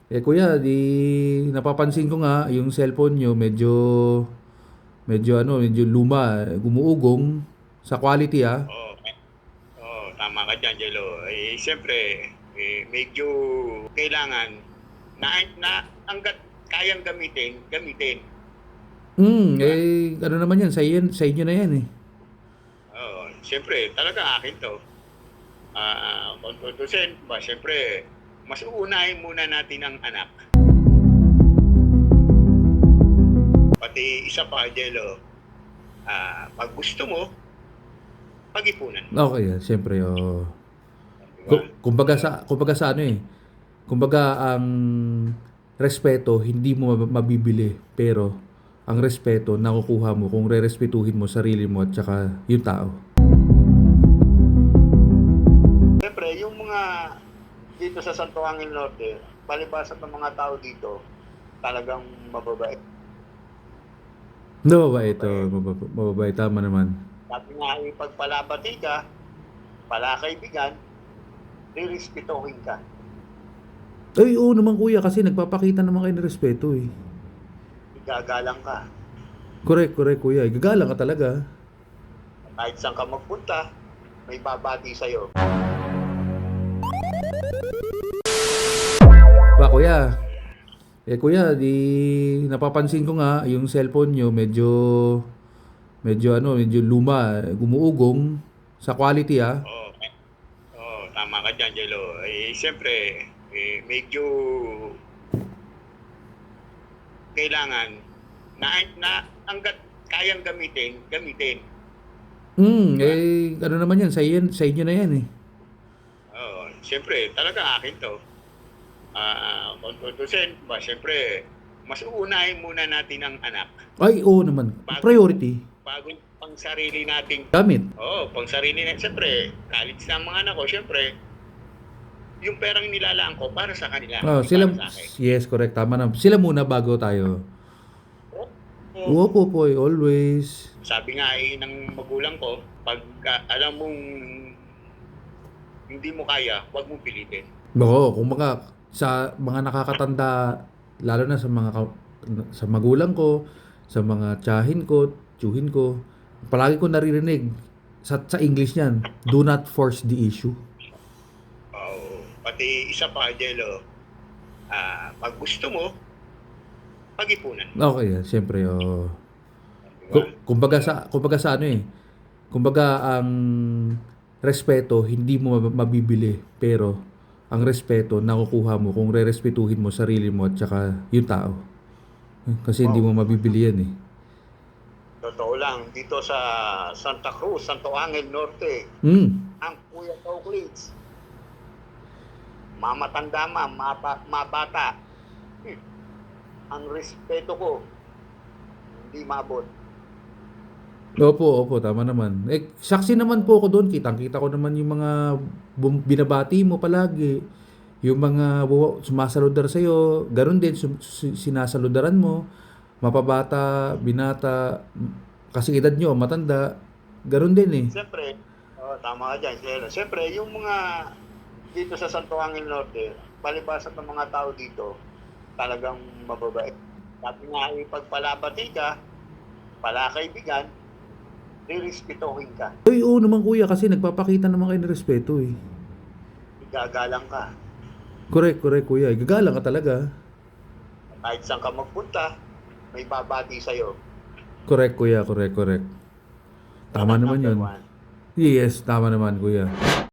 Kuya, napapansin ko nga yung cellphone nyo medyo luma, gumuugong sa quality ah. Oo, tama ka dyan, Jello. Siyempre, medyo kailangan na hanggat kayang gamitin, gamitin. Diba? Ano naman yan, sa inyo na yan eh. Oo, siyempre, talaga akin to. Kung tutusin, siyempre, mas uunahin muna natin ang anak. Pati isa pa, Jello, pag gusto mo, pag-ipunan mo. Okay, siyempre, oh. Diba? Kumbaga sa ano eh. Kumbaga ang respeto hindi mo mabibili, pero ang respeto nakukuha mo kung rerespetuhin mo sarili mo at saka yung tao. Siyempre, yung mga dito sa Santo Angel Norte, palibasa ng mga tao dito, talagang mababait. Mababait, mababait, tama naman. Sabi nga, pagpalabati ka, palakaibigan, rirespetuhin ka. Ay, oo naman kuya, kasi nagpapakita naman kayo ng respeto eh. Igagalang ka. Correct kuya, gagalang ka talaga. Kahit saan ka magpunta, may babati sa'yo. Ba kuya, kuya, napapansin ko nga yung cellphone nyo medyo luma, gumuugong sa quality ah. Oo, tama ka dyan, Jello. Siyempre, medyo kailangan na hanggat kayang gamitin, gamitin. Ano naman yan, sa inyo na yan eh. Oo, siyempre, talaga akin to. Kung tutusin, siyempre, mas uunahin muna natin ang anak. Ay, oo naman, priority. Bago pang sarili nating, Gamit. pang sarili natin. Siyempre, college na ang mga anak ko, siyempre, yung perang nilalaan ko para sa kanila. Hindi Sila, para sa akin. yes, correct, tama na. Sila muna bago tayo. Oo. Opo po, always. Sabi nga ng magulang ko, pag alam mong hindi mo kaya, huwag mong pilitin. Oo, kung sa mga nakakatanda, lalo na sa magulang ko, sa mga tsuhin ko, palagi ko naririnig sa English niyan, do not force the issue. Oo. Pati isa pa, Jello, pag gusto mo, pag-ipunan mo. Okay, siyempre, oh. Diba? Kumbaga sa ano eh, kumbaga ang respeto hindi mo mabibili, pero ang respeto nakukuha mo kung rerespetuhin mo sarili mo at saka yung tao. Kasi hindi mo mabibili yan eh. Totoo lang, dito sa Santa Cruz, Santo Angel Norte, ang Kuya Tauklits, mamatanda mabata, ang respeto ko, hindi mabot. Opo, tama naman. Saksi naman po ako doon. Kitang-kita ko naman yung mga binabati mo palagi. Yung mga sumasaludar sa'yo, ganun din, sinasaludaran mo. Mapabata, binata, kasi edad nyo, matanda. Ganun din eh. Siyempre, tama ka dyan. Siyempre, yung mga dito sa Santo Angel Norte, palibasa ng mga tao dito, talagang mababait. Sabi nga, pagpalabati ka, palakaibigan, rirespetuhin ka. Ay, oo naman kuya, kasi nagpapakita naman kayo ng respeto eh. Igagalang ka. Correct kuya, gagalang ka talaga. Kahit saan ka magpunta, may babati sa'yo. Correct kuya, correct. Tama naman yun. Number one. Yes, tama naman kuya.